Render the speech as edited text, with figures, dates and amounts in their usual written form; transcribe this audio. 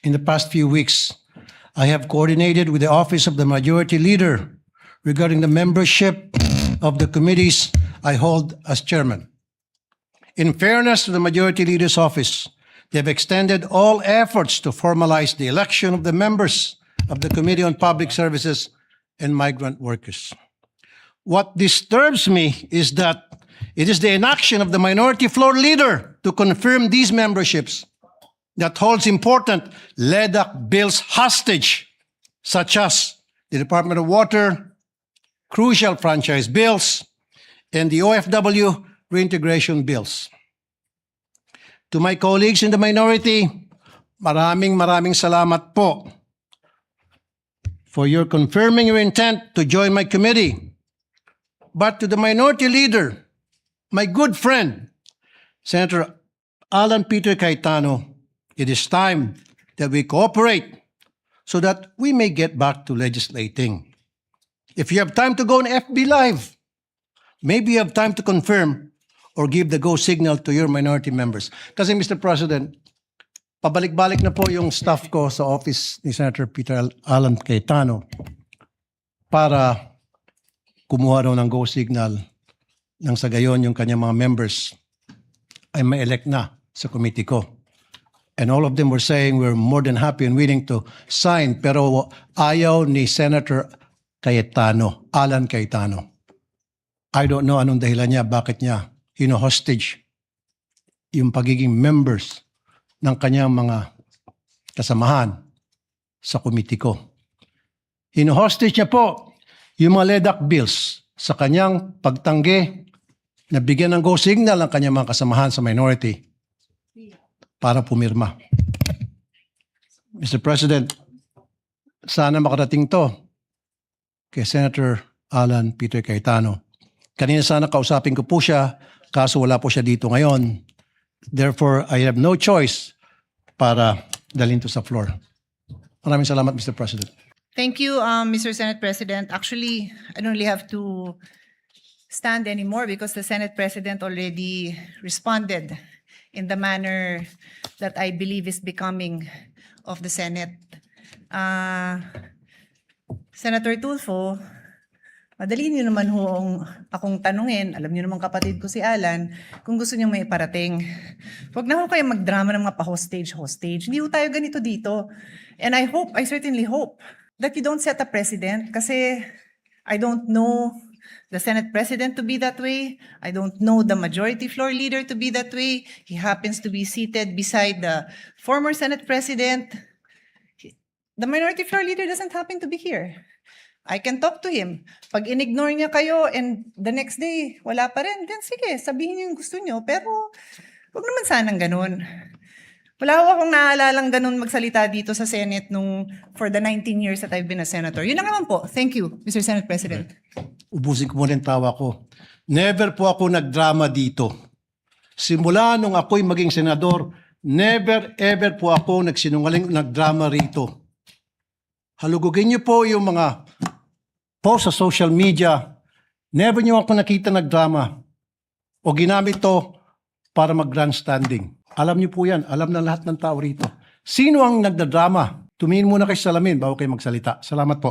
In the past few weeks, I have coordinated with the Office of the Majority Leader regarding the membership of the committees I hold as chairman. In fairness to the Majority Leader's office, they have extended all efforts to formalize the election of the members of the Committee on Public Services and Migrant Workers. What disturbs me is that it is the inaction of the Minority Floor Leader to confirm these memberships that holds important LEDAC bills hostage, such as the Department of Water, crucial franchise bills, and the OFW reintegration bills. To my colleagues in the minority, maraming salamat po for your confirming your intent to join my committee. But to the minority leader, my good friend, Senator Alan Peter Cayetano, it is time that we cooperate so that we may get back to legislating. If you have time to go on FB Live, maybe you have time to confirm or give the go signal to your minority members. Kasi Mr. President, pabalik-balik na po yung staff ko sa office ni Senator Peter Alan Cayetano para kumuha raw ng go signal nang sa gayon yung kanyang mga members ay ma-elect na sa committee ko. And all of them were saying we're more than happy and willing to sign, pero ayaw ni Senator Cayetano, Alan Cayetano. I don't know anong dahilan niya, bakit niya hino-hostage yung pagiging members ng kanyang mga kasamahan sa committee ko. Hino-hostage niya po yung mga LEDAC bills sa kanyang pagtanggi na bigyan ng go signal ang kanyang mga kasamahan sa minority para pumirma. Mr. President, sana makarating to kay Senator Alan Peter Cayetano. Kanina sana kausapin ko po siya, kaso wala po siya dito ngayon. Therefore, I have no choice para dalhin to sa floor. Maraming salamat, Mr. President. Thank you, Mr. Senate President. Actually, I don't really have to stand anymore because the Senate President already responded in the manner that I believe is becoming of the Senate. Senator Tulfo, madali niyo naman akong tanungin, alam niyo naman kapatid ko si Alan, kung gusto niyo may iparating. Huwag na ho kayo magdrama ng mga pa-hostage. Hindi ho tayo ganito dito. And I certainly hope that you don't set a precedent kasi I don't know the Senate President to be that way. I don't know the Majority Floor Leader to be that way. He happens to be seated beside the former Senate President. The Minority Floor Leader doesn't happen to be here. I can talk to him. Pag in-ignore niya kayo and the next day, wala pa rin, then sige, sabihin niyo yung gusto niyo. Pero huwag naman sanang ganun. Wala akong naalalang ganun magsalita dito sa Senate for the 19 years that I've been a senator. Yun lang naman po. Thank you, Mr. Senate President. Ubusin ko muna yung tawa ko. Never po ako nagdrama dito. Simula nung ako'y maging senador, never ever po ako nagdrama rito. Halugugin niyo po yung mga post sa social media. Never niyo ako nakita nagdrama. O ginamit to para mag-grandstanding. Alam niyo po yan. Alam na lahat ng tao rito. Sino ang nagdadrama? Tumingin muna kayo sa salamin bago kayo magsalita. Salamat po.